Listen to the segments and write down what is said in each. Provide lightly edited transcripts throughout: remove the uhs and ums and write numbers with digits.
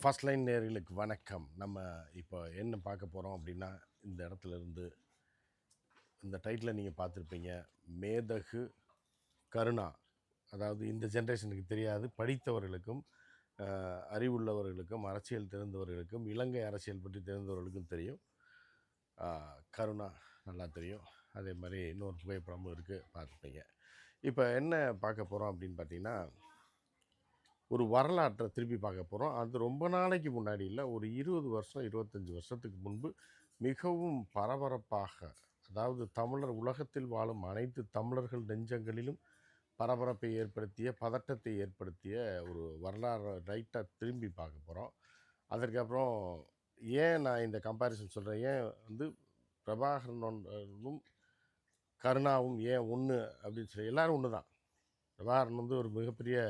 First line நேயர்களுக்கு வணக்கம். நம்ம இப்போ என்ன பார்க்க போகிறோம் அப்படின்னா, இந்த இடத்துல இருந்து இந்த டைட்டிலை நீங்கள் பார்த்துருப்பீங்க. மேதகு கருணா. அதாவது இந்த ஜென்ரேஷனுக்கு தெரியாது. படித்தவர்களுக்கும், அறிவுள்ளவர்களுக்கும், அரசியல் தெரிந்தவர்களுக்கும், இலங்கை அரசியல் பற்றி தெரிந்தவர்களுக்கும் தெரியும். கருணா நல்லா தெரியும். அதே மாதிரி இன்னொரு புகைப்படமும் இருக்குது, பார்த்துருப்பீங்க. இப்போ என்ன பார்க்க போகிறோம் அப்படின்னு பார்த்தீங்கன்னா, ஒரு வரலாற்றை திருப்பி பார்க்க போகிறோம். அது ரொம்ப நாளைக்கு முன்னாடி இல்லை, ஒரு 20 வருஷம் 25 வருஷத்துக்கு முன்பு மிகவும் பரபரப்பாக, அதாவது தமிழர் உலகத்தில் வாழும் அனைத்து தமிழர்கள் நெஞ்சங்களிலும் பரபரப்பை ஏற்படுத்திய, பதட்டத்தை ஏற்படுத்திய ஒரு வரலாறு ரைட்டாக திரும்பி பார்க்க போகிறோம். அதற்கப்புறம் ஏன் நான் இந்த கம்பேரிசன் சொல்கிறேன், ஏன் வந்து பிரபாகரனும் கருணாவும் ஏன் ஒன்று அப்படின்னு சொல்லி, எல்லோரும் ஒன்று தான். பிரபாகரன் வந்து ஒரு மிகப்பெரிய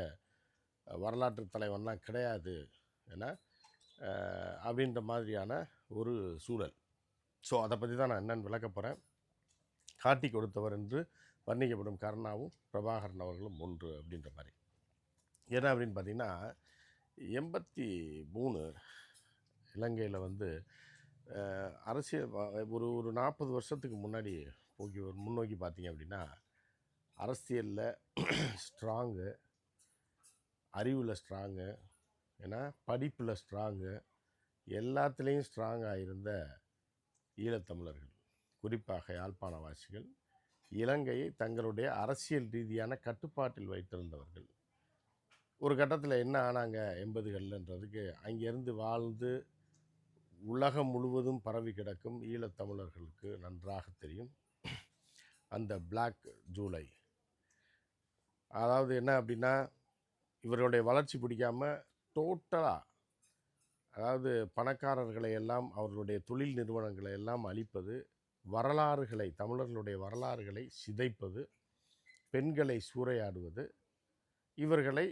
வரலாற்று தலைவன்லாம் கிடையாது, ஏன்னா அப்படின்ற மாதிரியான ஒரு சூழல். ஸோ அதை பற்றி தான் நான் என்னென்னு விளக்க போகிறேன். காட்டி கொடுத்தவர் என்று வர்ணிக்கப்படும் கருணாவும் பிரபாகரன் அவர்களும் ஒன்று அப்படின்ற மாதிரி. என்ன அப்படின்னு பார்த்திங்கன்னா, 83 இலங்கையில் வந்து அரசியல் ஒரு 40 வருஷத்துக்கு முன்னாடி முன்னோக்கி பார்த்தீங்க அப்படின்னா, அரசியலில் ஸ்ட்ராங்கு, அறிவில் ஸ்ட்ராங்கு, ஏன்னா படிப்பில் ஸ்ட்ராங்கு, எல்லாத்துலேயும் ஸ்ட்ராங்காக இருந்த ஈழத்தமிழர்கள், குறிப்பாக யாழ்ப்பாணவாசிகள், இலங்கையை தங்களுடைய அரசியல் ரீதியான கட்டுப்பாட்டில் வைத்திருந்தவர்கள். ஒரு கட்டத்தில் என்ன ஆனாங்க 80கள்ன்றதுக்கு, அங்கேருந்து வாழ்ந்து உலகம் முழுவதும் பரவி கிடக்கும் ஈழத்தமிழர்களுக்கு நன்றாக தெரியும். அந்த பிளாக் ஜூலை, அதாவது என்ன அப்படின்னா, இவர்களுடைய வளர்ச்சி பிடிக்காமல் டோட்டலாக, அதாவது பணக்காரர்களை எல்லாம், அவர்களுடைய தொழில் நிறுவனங்களை எல்லாம் அழிப்பது, வரலாறுகளை, தமிழர்களுடைய வரலாறுகளை சிதைப்பது, பெண்களை சூறையாடுவது, இவர்களை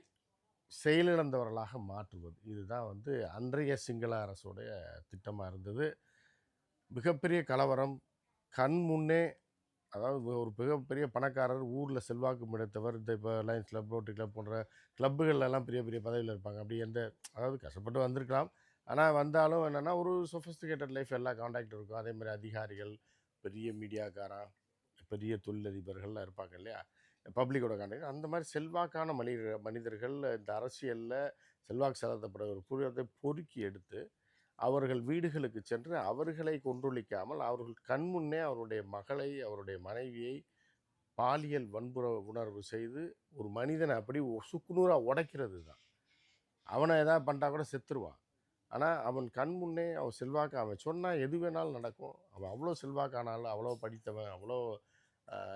செயலிழந்தவர்களாக மாற்றுவது, இதுதான் வந்து அன்றைய சிங்கள அரசுடைய திட்டமாக இருந்தது. மிகப்பெரிய கலவரம் கண் முன்னே, அதாவது ஒரு மிகப்பெரிய பணக்காரர், ஊரில் செல்வாக்கு மிடைத்தவர், இந்த இப்போ லைன்ஸ் கிளப், ரோட்டரி கிளப் போன்ற கிளப்புகள்லாம் பெரிய பெரிய பதவியில் இருப்பாங்க. அப்படி அதாவது கஷ்டப்பட்டு வந்திருக்கலாம், ஆனால் வந்தாலும் என்னென்னா ஒரு சொஃபிஸ்டிகேட்டட் லைஃப், எல்லா கான்டாக்ட் இருக்கும். அதேமாதிரி அதிகாரிகள், பெரிய மீடியாக்காரன், பெரிய தொழிலதிபர்கள்லாம் இருப்பாங்க இல்லையா, பப்ளிக்கோட கான்டாக்ட். அந்த மாதிரி செல்வாக்கான மனிதர்கள் இந்த அரசியலில் செல்வாக்கு செலுத்தப்பட ஒரு புரியத்தை பொறுக்கி எடுத்து அவர்கள் வீடுகளுக்கு சென்று அவர்களை கொன்றொழிக்காமல், அவர்கள் கண்முன்னே அவருடைய மகளை, அவருடைய மனைவியை பாலியல் வன்புற உணர்வு செய்து ஒரு மனிதனை அப்படி சுக்குநூறாக உடைக்கிறது தான். அவனை எதாவது பண்ணிட்டா கூட செத்துருவான், ஆனால் அவன் கண் முன்னே அவன் செல்வாக்கு, அவன் சொன்னால் எது வேணாலும் நடக்கும். அவன் அவ்வளோ செல்வாக்கானாலும், அவ்வளோ படித்தவன், அவ்வளோ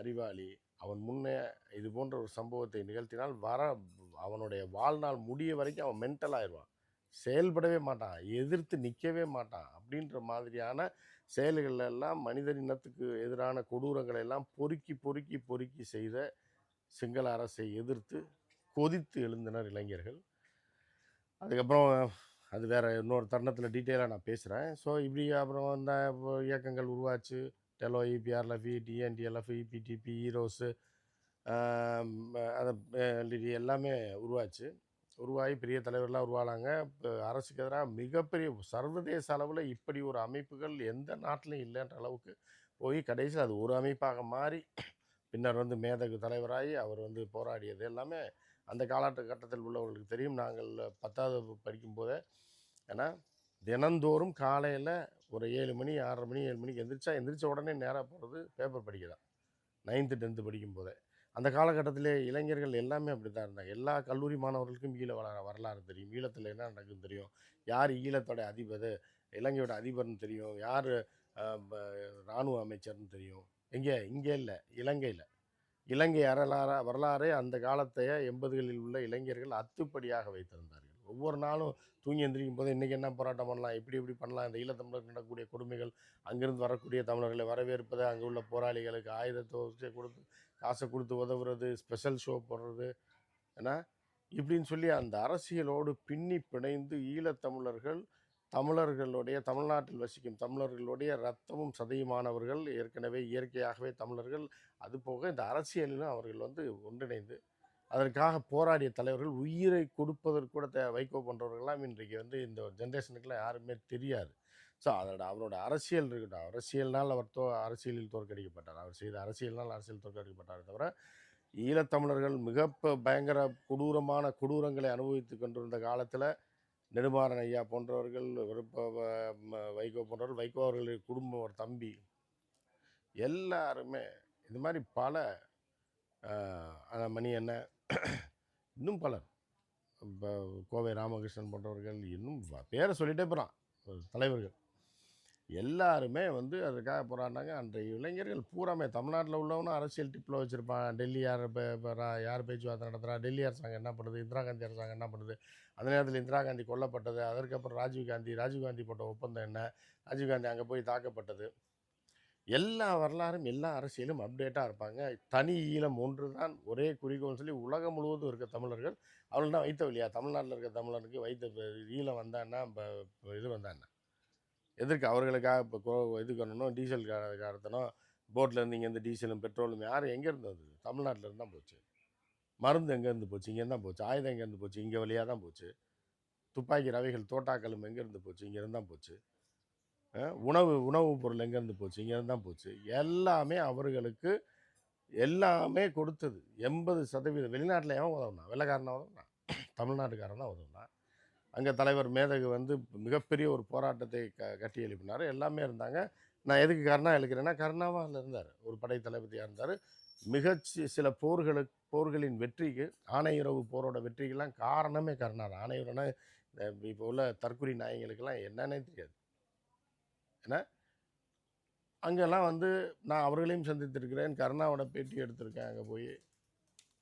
அறிவாளி, அவன் முன்னே இது போன்ற ஒரு சம்பவத்தை நிகழ்த்தினால் அவனுடைய வாழ்நாள் முடிய வரைக்கும் அவன் மென்டல் ஆயிடுவான், செயல்படவே மாட்டான், எதிர்த்து நிற்கவே மாட்டான். அப்படின்ற மாதிரியான செயல்கள் எல்லாம், மனிதனினத்துக்கு எதிரான கொடூரங்களை எல்லாம் பொறுக்கி பொறுக்கி பொறுக்கி செய்த சிங்கள அரசை எதிர்த்து கொதித்து எழுந்தனர் இளைஞர்கள். அதுக்கப்புறம் அது வேறு இன்னொரு தருணத்தில் டீட்டெயிலாக நான் பேசுகிறேன். ஸோ இப்படி அப்புறம் இந்த இயக்கங்கள் உருவாச்சு. டெலோ, இபிஆர்எல்எஃப், டிஎன்டிஎல்எஃப், இபிடிபி, ஈரோஸு, அதை எல்லாமே உருவாச்சு. உருவாகி பெரிய தலைவர்களாக உருவானாங்க. இப்போ அரசுக்கு எதிராக மிகப்பெரிய சர்வதேச அளவில் இப்படி ஒரு அமைப்புகள் எந்த நாட்டிலையும் இல்லைன்ற அளவுக்கு போய் கடைசியில் அது ஒரு அமைப்பாக மாறி பின்னர் வந்து மேதகு தலைவராகி அவர் வந்து போராடியது எல்லாமே அந்த காலகட்டத்தில் உள்ளவர்களுக்கு தெரியும். நாங்கள் 10வது படிக்கும்போதே, ஏன்னா தினந்தோறும் காலையில் ஒரு 7 மணி 6:30 மணி 7 மணிக்கு எந்திரிச்ச உடனே நேராக போகிறது பேப்பர் படிக்க தான். 9th 10th படிக்கும்போதே அந்த காலகட்டத்திலே இளைஞர்கள் எல்லாமே அப்படி தான் இருந்தாங்க. எல்லா கல்லூரி மாணவர்களுக்கும் ஈழ வரலாறு தெரியும், ஈழத்தில் என்ன நடக்குதுன்னு தெரியும், யார் ஈழத்தோட அதிபர், இலங்கையோட அதிபர்னு தெரியும், யார் இராணுவ அமைச்சர்னு தெரியும். இங்கே இல்லை, இலங்கை வரலாறு அந்த காலத்தைய 80களில் உள்ள இளைஞர்கள் அத்துப்படியாக வைத்திருந்தார்கள். ஒவ்வொரு நாளும் தூங்கி எந்திரிக்கும் போது இன்றைக்கி என்ன போராட்டம் பண்ணலாம், இப்படி பண்ணலாம், இந்த ஈழத்தமிழர்கள் நடக்கக்கூடிய கொடுமைகள், அங்கிருந்து வரக்கூடிய தமிழர்களை வரவேற்பது, அங்கே உள்ள போராளிகளுக்கு ஆயுதத்தை கொடுத்து காசை கொடுத்து உதவுறது, ஸ்பெஷல் ஷோ போடுறது, ஏன்னா இப்படின்னு சொல்லி அந்த அரசியலோடு பின்னி பிணைந்து தமிழர்களுடைய, தமிழ்நாட்டில் வசிக்கும் தமிழர்களுடைய இரத்தமும் சதையுமானவர்கள், ஏற்கனவே இயற்கையாகவே தமிழர்கள். அதுபோக இந்த அரசியலிலும் அவர்கள் வந்து ஒன்றிணைந்து அதற்காக போராடிய தலைவர்கள் உயிரை கொடுப்பதற்கு கூட வைகோ போன்றவர்கள்லாம் இன்றைக்கு வந்து இந்த ஜென்ரேஷனுக்குலாம் யாருமே தெரியாது. ஸோ அதோட அவரோட அரசியல் இருக்கட்டும். அரசியல்னால் அவர் அரசியலில் தோற்கடிக்கப்பட்டார். அவர் செய்த அரசியல்னால் அரசியல் தோற்கடிக்கப்பட்டாரே தவிர, ஈழத்தமிழர்கள் பயங்கர கொடூரங்களை அனுபவித்துக் கொண்டிருந்த காலத்தில் நெடுமாறன் ஐயா போன்றவர்கள், வைகோ போன்றவர்கள், வைகோ அவர்களுடைய குடும்பம், ஒரு தம்பி, எல்லாருமே இது மாதிரி பல மணி அண்ணன், இன்னும் பலர், இப்போ கோவை ராமகிருஷ்ணன் போன்றவர்கள், இன்னும் பேரை சொல்லிட்டே போகிறான் தலைவர்கள், எல்லாருமே வந்து அதுக்காக போராடினாங்க. அன்றைய இளைஞர்கள் பூராமே தமிழ்நாட்டில் உள்ளவனும் அரசியல் டிப்பில் வச்சுருப்பான். டெல்லி யார் பேச்சுவார்த்தை நடத்துகிறா, டெல்லி அரசாங்கம் என்ன பண்ணுது, இந்திரா காந்தி அரசாங்கம் என்ன பண்ணுது, அந்த நேரத்தில் இந்திரா காந்தி கொல்லப்பட்டது, அதற்கப்புறம் ராஜீவ்காந்தி போட்ட ஒப்பந்தம் என்ன, ராஜீவ்காந்தி அங்கே போய் தாக்கப்பட்டது, எல்லா வரலாறும் எல்லா அரசியலும் அப்டேட்டாக இருப்பாங்க. தனி ஈழம் ஒன்று தான் ஒரே குறிக்கோள்னு சொல்லி உலகம் முழுவதும் இருக்க தமிழர்கள் அவர்கள் தான் வைத்த இல்லையா. தமிழ்நாட்டில் இருக்க தமிழருக்கு வைத்த ஈழம் வந்தான்னா இது வந்தான்னா எதற்கு அவர்களுக்காக இப்போ இது பண்ணணும், டீசல் கடத்தணும், போட்டில் இங்கேருந்து டீசலும் பெட்ரோலும் யாரும் எங்கேருந்து வந்தது, தமிழ்நாட்டிலேருந்து தான் போச்சு. மருந்து எங்கேருந்து போச்சு, இங்கேருந்து தான் போச்சு. ஆயுதம் எங்கேருந்து போச்சு, இங்கே வழியாக தான் போச்சு. துப்பாக்கி ரவைகள் தோட்டாக்களும் எங்கேருந்து போச்சு, இங்கேருந்து தான் போச்சு. உணவு பொருள் எங்கேருந்து போச்சு, இங்கேருந்து தான் போச்சு. எல்லாமே அவர்களுக்கு எல்லாமே கொடுத்தது 80% வெளிநாட்டில் எவன் உதவுனா, வெள்ளைக்காரனை உதவுனா, தமிழ்நாட்டுக்காரன் தான் உதவுனா. அங்கே தலைவர் மேதகு வந்து மிகப்பெரிய ஒரு போராட்டத்தை கட்டி எழுப்பினார். எல்லாமே இருந்தாங்க. நான் எதுக்கு கருணா எழுக்கிறேன்னா, கருணாவாக இருந்தார், ஒரு படை தளபதியாக இருந்தார். சில போர்களின் வெற்றிக்கு, ஆனையிரவு போரோட வெற்றிக்கெல்லாம் காரணமே கருணா தான். ஆனையிரவுனா இப்போ உள்ள தற்குறி நாயங்களுக்கெல்லாம் என்னன்னே தெரியாது. ஏன்னா அங்கெல்லாம் வந்து நான் அவர்களையும் சந்தித்திருக்கிறேன், கருணாவோட பேட்டி எடுத்திருக்கேன் அங்கே போய்.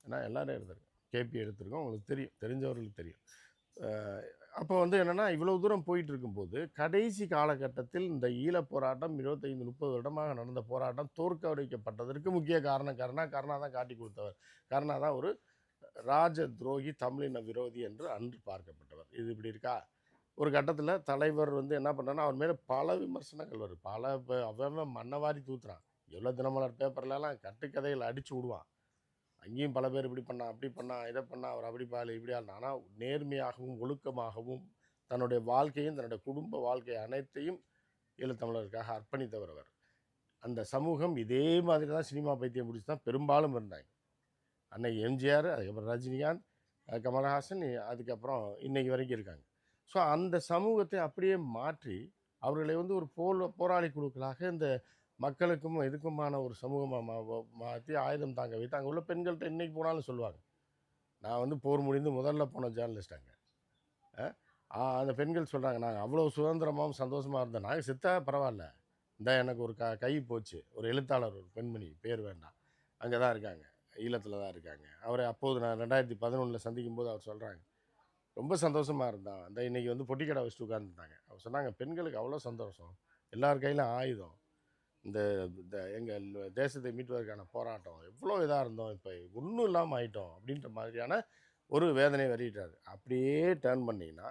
ஏன்னா எல்லோரும் எடுத்திருக்கேன், கேபி எடுத்திருக்கோம், உங்களுக்கு தெரியும், தெரிஞ்சவர்களுக்கு தெரியும். அப்போ வந்து என்னென்னா, இவ்வளோ தூரம் போயிட்டு இருக்கும்போது கடைசி காலகட்டத்தில் இந்த ஈழப் போராட்டம் 25-30 வருடமாக நடந்த போராட்டம் தோற்கடிக்கப்பட்டதற்கு முக்கிய காரணம் கருணா தான் காட்டி கொடுத்தவர். கருணா தான் ஒரு ராஜ துரோகி, தமிழின விரோதி என்று அன்று பார்க்கப்பட்டவர். இது இப்படி இருக்கா. ஒரு கட்டத்தில் தலைவர் வந்து என்ன பண்ணுறான்னா, அவர் மேலே பல விமர்சனங்கள் வருது. அவன் மண்ணவாரி தூத்துறான். எவ்வளோ தினமலர் பேப்பர்லலாம் கட்டுக்கதைகள் அடித்து விடுவான். அங்கேயும் பல பேர் இப்படி பண்ணான், அப்படி பண்ணான், இதை பண்ணான், அவர் அப்படி இப்படி ஆள். ஆனால் நேர்மையாகவும் ஒழுக்கமாகவும் தன்னுடைய வாழ்க்கையும் தன்னுடைய குடும்ப வாழ்க்கை அனைத்தையும் ஈழத்தமிழருக்காக அர்ப்பணித்தவர் அவர். அந்த சமூகம் இதே மாதிரி தான் சினிமா பைத்தியம் பிடிச்சி தான் பெரும்பாலும் இருந்தாங்க. அன்னைக்கு எம்ஜிஆர், அதுக்கப்புறம் ரஜினிகாந்த், கமலஹாசன், அதுக்கப்புறம் இன்னைக்கு வரைக்கும் இருக்காங்க. ஸோ அந்த சமூகத்தை அப்படியே மாற்றி அவர்களை வந்து ஒரு போராளி குழுக்களாக இந்த மக்களுக்கும் இதுக்குமான ஒரு சமூகமாக மாற்றி ஆயுதம் தாங்க வைத்து அங்கே உள்ள பெண்கள்கிட்ட இன்றைக்கி போனாலும் சொல்லுவாங்க. நான் வந்து போர் முடிந்து முதல்ல போன ஜேர்னலிஸ்ட் அங்கே. அந்த பெண்கள் சொல்கிறாங்க, நாங்கள் அவ்வளோ சுதந்திரமாகவும் சந்தோஷமாக இருந்தோம், நாங்கள் செத்தா பரவாயில்ல, இந்த எனக்கு ஒரு கை போச்சு. ஒரு எழுத்தாளர், ஒரு பெண்மணி, பேர் வேண்டாம், அங்கே தான் இருக்காங்க, ஈழத்தில் தான் இருக்காங்க. அவரை அப்போது நான் 2011 சந்திக்கும் போது அவர் சொல்கிறாங்க, ரொம்ப சந்தோஷமாக இருந்தான், அந்த இன்றைக்கி வந்து பொட்டிக்கடை வச்சுட்டு உட்காந்துருந்தாங்க. அவர் சொன்னாங்க, பெண்களுக்கு அவ்வளோ சந்தோஷம், எல்லார் கையிலும் ஆயுதம், இந்த எங்கள் தேசத்தை மீட்பதற்கான போராட்டம் எவ்வளோ இதாக இருந்தோம், இப்போ ஒன்றும் இல்லாமல் ஆயிட்டோம் அப்படின்ற மாதிரியான ஒரு வேதனை வெளியிட்டார். அப்படியே டேர்ன் பண்ணிங்கன்னா,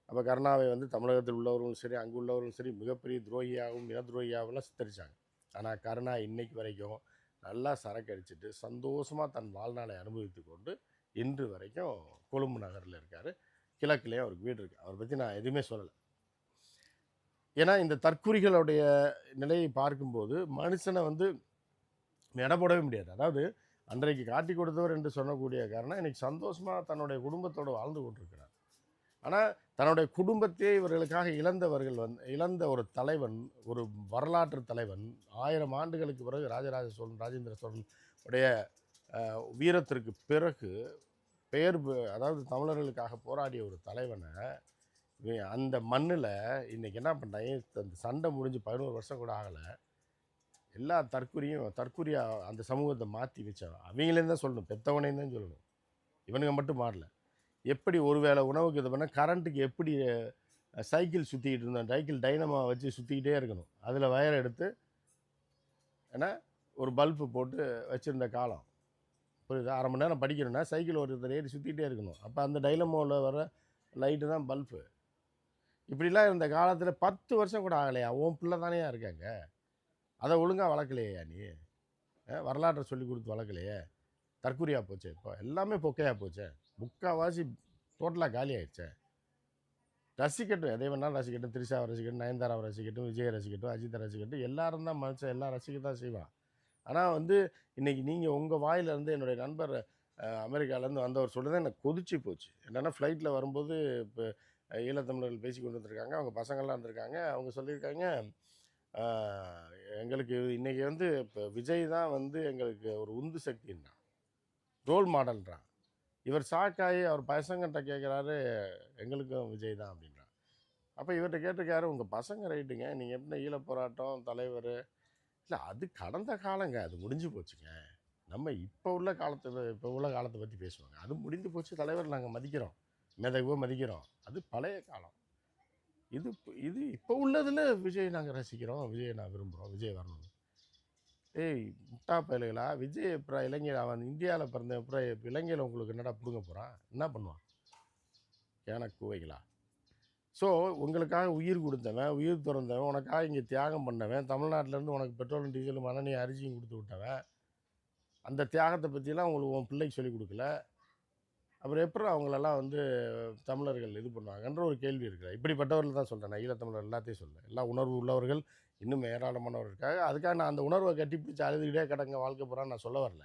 அப்போ கருணாவை வந்து தமிழகத்தில் உள்ளவர்களும் சரி, அங்கே உள்ளவர்களும் சரி, மிகப்பெரிய துரோகியாகவும் இன துரோகியாகவும்லாம் சித்தரித்தாங்க. ஆனால் கருணா இன்னைக்கு வரைக்கும் நல்லா சரக்கு அடிச்சுட்டு சந்தோஷமாக தன் வாழ்நாளை அனுபவித்து கொண்டு இன்று வரைக்கும் கொழும்பு நகரில் இருக்கார். கிழக்குலேயே அவருக்கு வீடு இருக்குது. அவரை பற்றி நான் எதுவுமே சொல்லலை. ஏன்னா இந்த தற்குறிகளுடைய நிலையை பார்க்கும்போது மனுஷனை வந்து எடை போடவே முடியாது. அதாவது அன்றைக்கு காட்டி கொடுத்தவர் என்று சொல்லக்கூடிய காரணம் இன்றைக்கி சந்தோஷமாக தன்னுடைய குடும்பத்தோடு வாழ்ந்து கொண்டிருக்கிறார். ஆனால் தன்னுடைய குடும்பத்தையே இவர்களுக்காக இழந்த ஒரு தலைவன், ஒரு வரலாற்று தலைவன், 1000 ஆண்டுகளுக்கு பிறகு ராஜராஜ சோழன், ராஜேந்திர சோழன் உடைய வீரத்திற்கு பிறகு அதாவது தமிழர்களுக்காக போராடிய ஒரு தலைவனை அந்த மண்ணில் இன்றைக்கி என்ன பண்ணுறாங்க, அந்த சண்டை முடிஞ்சு 11 வருஷம் கூட ஆகலை, எல்லா தற்குறியாக அந்த சமூகத்தை மாற்றி வச்சாங்க. அவங்களேருந்து தான் சொல்லணும், பெற்றவனையும் தான் சொல்லணும், இவனுங்க மட்டும் மாறல. எப்படி ஒரு வேளை உணவுக்கு இது பண்ணால் கரண்ட்டுக்கு எப்படி சைக்கிள் சுற்றிக்கிட்டு இருந்தோம், சைக்கிள் டைனமா வச்சு சுற்றிக்கிட்டே இருக்கணும், அதில் வயரை எடுத்து ஏன்னா ஒரு பல்பு போட்டு வச்சுருந்த காலம் புரியுது. 1/2 மணி நேரம் படிக்கணும்னா சைக்கிள் ஒரு ஏறி சுற்றிக்கிட்டே இருக்கணும், அப்போ அந்த டைனமோவில் வர லைட்டு தான் பல்பு. இப்படிலாம் இருந்த காலத்தில் 10 வருஷம் கூட ஆகலையா, உன் பிள்ளை தானே இருக்காங்க, அதை ஒழுங்காக வளர்க்கலையா நீ, வரலாற்றை சொல்லி கொடுத்து வளர்க்கலையே. தற்குறியாக போச்சே, இப்போ எல்லாமே பொக்கையாக போச்சே, முக்கால்வாசி டோட்டலாக காலி ஆயிடுச்சே. ரசிக்கட்டும், எதை வேணாலும் ரசிக்கட்டும், திரிஷாவை ரசிக்கட்டும், நயன்தாராவை ரசிக்கட்டும், விஜயை ரசிக்கட்டும், அஜித்தை ரசிக்கட்டும், எல்லாரும் தான் மனுஷன், எல்லாம் ரசிக்க தான் செய்வான். ஆனால் வந்து இன்றைக்கி நீங்கள் உங்கள் வாயிலேருந்து என்னுடைய நண்பர் அமெரிக்காவிலேருந்து வந்தவர் சொல்லுறது எனக்கு கொதிச்சு போச்சு. என்னென்னா ஃப்ளைட்டில் வரும்போது இப்போ ஈழத்தமிழர்கள் பேசி கொண்டு வந்திருக்காங்க, அவங்க பசங்கள்லாம் இருந்திருக்காங்க. அவங்க சொல்லியிருக்காங்க, எங்களுக்கு இன்றைக்கி வந்து இப்போ விஜய் தான் வந்து எங்களுக்கு ஒரு உந்து சக்தின்றான், ரோல் மாடல்ன்றான். இவர் ஷாக்காகி அவர் பசங்கள்கிட்ட கேட்குறாரு, எங்களுக்கும் விஜய் தான் அப்படின்றான். அப்போ இவர்கிட்ட கேட்டிருக்காரு, உங்கள் பசங்க ரைட்டுங்க, நீங்கள் எப்படி ஈழப் போராட்டம் தலைவர், இல்லை அது கடந்த காலங்க, அது முடிஞ்சு போச்சுங்க. நம்ம இப்போ உள்ள காலத்தை பற்றி பேசுவாங்க. அது முடிந்து போச்சு, தலைவர் நாங்கள் மதிக்கிறோம், மேதகுவாக மதிக்கிறோம். அது பழைய காலம். இது இது இப்போ உள்ளதில் விஜய் நாங்கள் ரசிக்கிறோம், விஜயை நான் விரும்புகிறோம், விஜய் வரணும். ஏய் முட்டா பயலுகளா, விஜய் அப்புறம் இலங்கையில் அவன் இந்தியாவில் பிறந்த அப்புறம் இலங்கையில் உங்களுக்கு என்னடா பிடுங்க போகிறான், என்ன பண்ணுவான், ஏன கூவைகளா. ஸோ உங்களுக்காக உயிர் கொடுத்தவன், உயிர் துறந்தவன், உனக்காக இங்கே தியாகம் பண்ணவன், தமிழ்நாட்டிலேருந்து உனக்கு பெட்ரோலும் டீசலும் மண்ணெண்ணெய் அரிசியும் கொடுத்து விட்டவன், அந்த தியாகத்தை பற்றிலாம் உங்களுக்கு உன் பிள்ளைக்கு சொல்லிக் கொடுக்கல. அப்புறம் எப்படி அவங்களெல்லாம் வந்து தமிழர்கள் இது பண்ணுவாங்கன்ற ஒரு கேள்வி இருக்குது. இப்படிப்பட்டவர்கள் தான் சொல்கிறேன், நான் ஈழத்தமிழர் எல்லாத்தையும் சொல்கிறேன். எல்லா உணர்வு உள்ளவர்கள் இன்னும் ஏராளமானவர் இருக்காங்க. அதுக்காக நான் அந்த உணர்வை கட்டிப்பிடிச்சு அழுதுகிட்டே கடங்க வாழ்க்கை போகிறான்னு நான் சொல்ல வரல.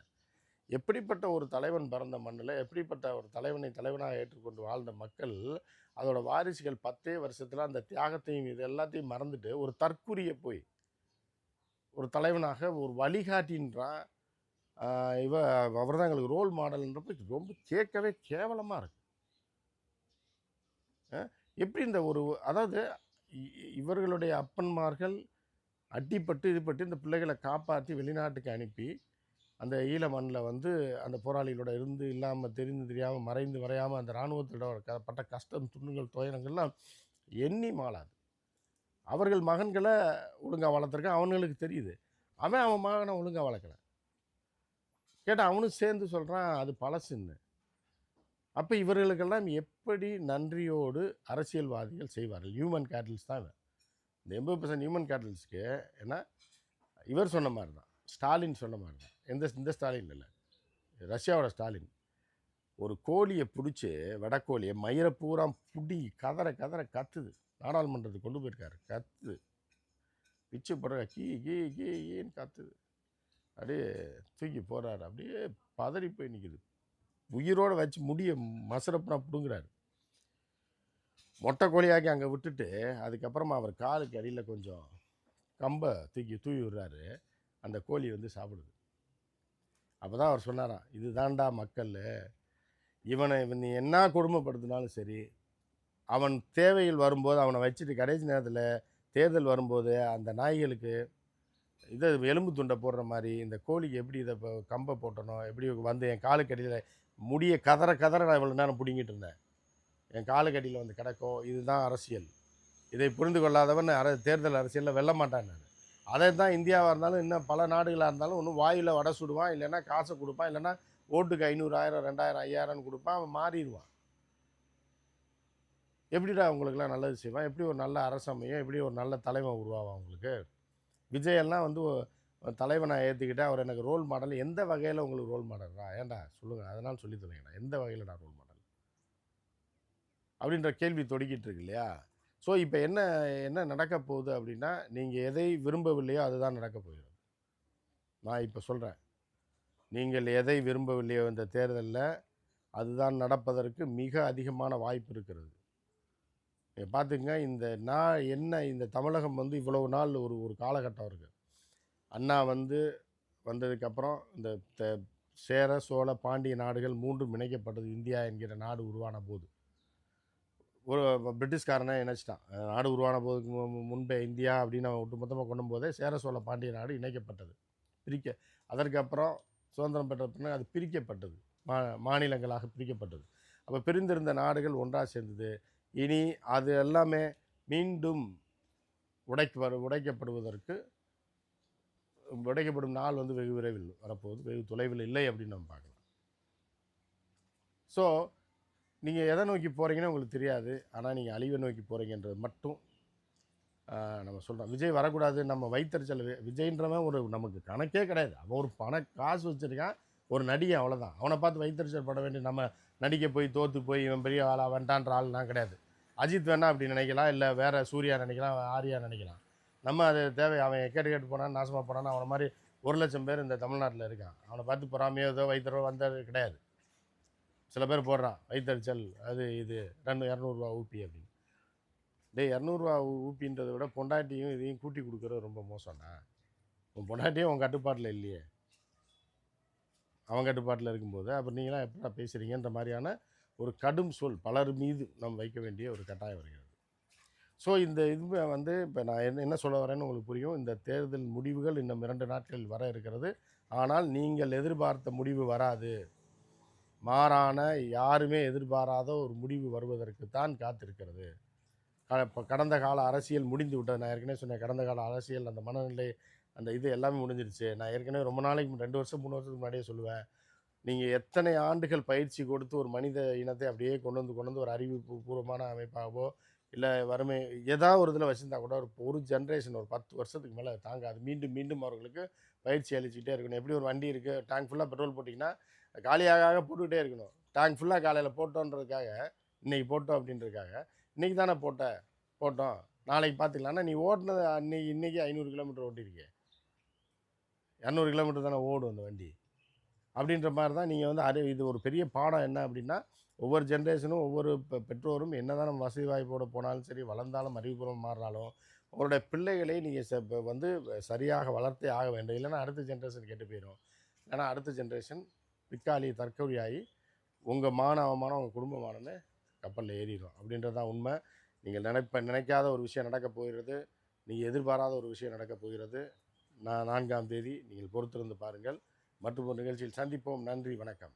எப்படிப்பட்ட ஒரு தலைவன் பிறந்த மண்ணில், எப்படிப்பட்ட ஒரு தலைவனை தலைவனாக ஏற்றுக்கொண்டு வாழ்ந்த மக்கள், அதோட வாரிசுகள் 10 வருஷத்தில் அந்த தியாகத்தையும் இது எல்லாத்தையும் மறந்துட்டு ஒரு தற்குறியை போய் ஒரு தலைவனாக ஒரு வழிகாட்டின்றான். அவர் தான் எங்களுக்கு ரோல் மாடல்ன்றப்ப ரொம்ப கேட்கவே கேவலமாக இருக்கு. எப்படி இந்த ஒரு, அதாவது இவர்களுடைய அப்பன்மார்கள் அடிப்பட்டு இதுபட்டு இந்த பிள்ளைகளை காப்பாற்றி வெளிநாட்டுக்கு அனுப்பி அந்த ஈழ மண்ணில் வந்து அந்த போராளிகளோட இருந்து இல்லாமல் தெரிந்து தெரியாமல் மறைந்து வரையாமல் அந்த இராணுவத்தோட பட்ட கஷ்டம் துன்பங்கள் துயரங்கள்லாம் எண்ணி மாளாது. அவர்கள் மகன்களை ஒழுங்காக வளர்த்துருக்கான், அவனுங்களுக்கு தெரியுது. அவன் மகனை ஒழுங்காக வளர்க்கலை. கேட்டால் அவனும் சேர்ந்து சொல்கிறான் அது பழசுன்னு. அப்போ இவர்களுக்கெல்லாம் எப்படி நன்றியோடு அரசியல்வாதிகள் செய்வார்கள்? ஹியூமன் கேட்டல்ஸ் தான் இவன். இந்த 80% ஹியூமன் கேட்டல்ஸ்க்கு ஏன்னா இவர் சொன்ன மாதிரி தான், ஸ்டாலின் சொன்ன மாதிரி தான். இந்த ஸ்டாலின் இல்லை, ரஷ்யாவோட ஸ்டாலின். ஒரு கோழியை பிடிச்சி, வடக்கோழியை மயிரை பூரா புடி கதற கத்துது. நாடாளுமன்றத்துக்கு கொண்டு போயிருக்காரு, கத்துது, பிச்சு போடுற கீ கீ கீன்னு கத்துது. அப்படியே தூக்கி போகிறாரு, அப்படியே பதறி போய் நிற்கிது. உயிரோடு வச்சு முடிய மசரப்புனா பிடுங்குறாரு. மொட்டை கோழியாக்கி அங்கே விட்டுட்டு அதுக்கப்புறமா அவர் காலுக்கு அடியில் கொஞ்சம் கம்பை தூவி விடுறாரு. அந்த கோழி வந்து சாப்பிடுது. அப்போ தான் அவர் சொன்னாராம், இது தாண்டா மக்கள், இவன் நீ என்ன கொடுமைப்படுத்தினாலும் சரி, அவன் தேவையில் வரும்போது அவனை வச்சுட்டு கடைசி நேரத்தில் தேர்தல் வரும்போது அந்த நாய்களுக்கு இதை எலும்பு துண்டை போடுற மாதிரி இந்த கோழிக்கு எப்படி இதை இப்போ கம்பை போட்டணும், எப்படி வந்து என் காலுக்கடியில் முடிய கதற நான் இவ்வளோ நேரம் பிடிங்கிட்டு இருந்தேன், என் காலுக்கடியில் வந்து கிடக்கும். இதுதான் அரசியல். இதை புரிந்து கொள்ளாதவன் தேர்தல் அரசியலில் வெல்ல மாட்டான். நான் அதை தான் இந்தியாவாக இருந்தாலும் இன்னும் பல நாடுகளாக இருந்தாலும் ஒன்றும் வாயில் வடை சுடுவான், இல்லைன்னா காசை கொடுப்பான், இல்லைன்னா ஓட்டுக்கு 500, 1000, 2000, 5000 கொடுப்பான், அவன் மாறிடுவான். எப்படிடா அவங்களுக்குலாம் நல்லது செய்வான்? எப்படி ஒரு நல்ல அரசமையும், எப்படி ஒரு நல்ல தலைவன் உருவாவான் அவங்களுக்கு? விஜயெல்லாம் வந்து தலைவனை ஏற்றுக்கிட்டு அவர் எனக்கு ரோல் மாடல். எந்த வகையில் உங்களுக்கு ரோல் மாடல்ரா? ஏன்டா சொல்லுங்கள், அதனால் சொல்லி தருங்கண்ணா, எந்த வகையில் நான் ரோல் மாடல் அப்படின்ற கேள்வி தொடுக்கிட்டு இருக்கு இல்லையா? ஸோ இப்போ என்ன நடக்க போகுது அப்படின்னா, நீங்கள் எதை விரும்பவில்லையோ அதுதான் நடக்க போகிறது. நான் இப்போ சொல்கிறேன், நீங்கள் எதை விரும்பவில்லையோ இந்த தேர்தலில் அதுதான் நடப்பதற்கு மிக அதிகமான வாய்ப்பு இருக்கிறது. பார்த்துங்க, இந்த தமிழகம் வந்து இவ்வளவு நாள் ஒரு காலகட்டம் இருக்குது. அண்ணா வந்து வந்ததுக்கப்புறம் இந்த சேர சோழ பாண்டிய நாடுகள் மூன்றும் இணைக்கப்பட்டது. இந்தியா என்கிற நாடு உருவான போது ஒரு பிரிட்டிஷ்காரனை இணைச்சிட்டான். நாடு உருவான போதுக்கு முன்பே இந்தியா அப்படின்னு அவன் ஒட்டுமொத்தமாக கொண்டு போதே சேர சோழ பாண்டிய நாடு இணைக்கப்பட்டது. அதற்கப்புறம் சுதந்திரம் பெற்ற பின்னர் அது பிரிக்கப்பட்டது, மாநிலங்களாக பிரிக்கப்பட்டது. அப்போ பிரிந்திருந்த நாடுகள் ஒன்றாக சேர்ந்தது. இனி அது எல்லாமே மீண்டும் உடைக்கப்படும் நாள் வந்து வெகு விரைவில் வரப்போகுது, வெகு தொலைவில் இல்லை அப்படின்னு நம்ம பார்க்கலாம். ஸோ நீங்கள் எதை நோக்கி போகிறீங்கன்னு உங்களுக்கு தெரியாது, ஆனால் நீங்கள் அழிவை நோக்கி போகிறீங்கன்றது மட்டும் நம்ம சொல்கிறோம். விஜய் வரக்கூடாது, நம்ம வைத்தறிச்சல். விஜய்ன்றவன் நமக்கு கணக்கே கிடையாது. அவன் ஒரு காசு வச்சுருக்கான், ஒரு நடிகை அவ்வளோதான். அவனை பார்த்து வைத்தறிச்சல் பட வேண்டிய நம்ம நடிக்க போய் தோற்று போய் இவன் பெரிய ஆளா வந்துட்டான்ற ஆள்லாம் கிடையாது. அஜித் வேணா அப்படி நினைக்கலாம், இல்லை வேற சூர்யா நினைக்கலாம், ஆர்யா நினைக்கலாம். நம்ம அது தேவை. அவன் கேட்டு கேட்டு போனான், நாசமாக போனான்னு அவனை மாதிரி 1,00,000 பேர் இந்த தமிழ்நாட்டில் இருக்கான். அவனை பார்த்து பொறாமையோ ஏதோ வைத்தரோ வந்தது கிடையாது. சில பேர் போடுறான் வைத்தறிச்சல் அது இது 200 ஊப்பி அப்படின்னு. டேய் 200 ஊப்பின்றதை விட பொண்டாட்டியும் இதையும் கூட்டி கொடுக்குறது ரொம்ப மோசம்டா. உன் பொண்டாட்டியும் உன் கட்டுப்பாட்டில் இல்லையே, அவன் கட்டுப்பாட்டில் இருக்கும்போது அப்புறம் நீங்களாம் எப்படா பேசுகிறீங்கன்ற மாதிரியான ஒரு கடும் சொல் பலர் மீது நாம் வைக்க வேண்டிய ஒரு கட்டாயம் வருகிறது. ஸோ இந்த இது வந்து இப்போ நான் என்ன சொல்ல வரேன்னு உங்களுக்கு புரியும். இந்த தேர்தல் முடிவுகள் இன்னும் 2 நாட்களில் வர இருக்கிறது. ஆனால் நீங்கள் எதிர்பார்த்த முடிவு வராது. மாறான யாருமே எதிர்பாராத ஒரு முடிவு வருவதற்கு தான் காத்திருக்கிறது. இப்போ கடந்த கால அரசியல் முடிந்து விட்டது. நான் ஏற்கனவே சொன்னேன், கடந்த கால அரசியல் அந்த மனநிலை அந்த இது எல்லாமே முடிஞ்சிருச்சு. நான் ஏற்கனவே ரொம்ப நாளைக்கு 2 வருஷம் 3 வருஷத்துக்கு முன்னாடியே சொல்லுவேன், நீங்கள் எத்தனை ஆண்டுகள் பயிற்சி கொடுத்து ஒரு மனித இனத்தை அப்படியே கொண்டு வந்து ஒரு அறிவிப்பு பூர்வமான அமைப்பாகவோ இல்லை வறுமை ஏதாவது ஒரு இதில் வச்சுருந்தா கூட ஒரு ஜென்ரேஷன் ஒரு 10 வருஷத்துக்கு மேலே தாங்காது. மீண்டும் மீண்டும் அவர்களுக்கு பயிற்சி அளிச்சுக்கிட்டே இருக்கணும். எப்படி ஒரு வண்டி இருக்குது, டேங்க் ஃபுல்லாக பெட்ரோல் போட்டிங்கன்னா காலியாக போட்டுக்கிட்டே இருக்கணும். டேங்க் ஃபுல்லாக காலையில் போட்டோன்றதுக்காக இன்றைக்கி போட்டோம் அப்படின்றதுக்காக இன்றைக்கி தானே போட்டோம் நாளைக்கு பார்த்துக்கலாம்னா நீ ஓட்டினது இன்றைக்கி 500 கிலோமீட்டர் ஓட்டியிருக்கே, 200 கிலோமீட்டர் தானே ஓடும் அந்த வண்டி. அப்படின்ற மாதிரி தான் நீங்கள் வந்து இது ஒரு பெரிய பாடம் என்ன அப்படின்னா, ஒவ்வொரு ஜென்ரேஷனும் ஒவ்வொரு பெற்றோரும் என்ன தான் நம்ம வசதி வாய்ப்போடு போனாலும் சரி, வளர்ந்தாலும் அறிவுபூர்வம் மாறினாலும் அவருடைய பிள்ளைகளை நீங்கள் வந்து சரியாக வளர்த்தே ஆக வேண்டும். இல்லைன்னா அடுத்த ஜென்ரேஷன் கெட்டு போயிடும். இல்லைன்னா அடுத்த ஜென்ரேஷன் பிற்காலி தற்கொலையாகி உங்கள் அவமானம் உங்கள் குடும்பமானன்னு கப்பலில் ஏறிடும். அப்படின்றது தான் உண்மை. நீங்கள் நினைக்காத ஒரு விஷயம் நடக்கப் போகிறது. நீங்கள் எதிர்பாராத ஒரு விஷயம் நடக்கப் போகிறது. 4ஆம் தேதி நீங்கள் பொறுத்திருந்து பாருங்கள். மற்றும் ஒரு நிகழ்ச்சியில் சந்திப்போம். நன்றி, வணக்கம்.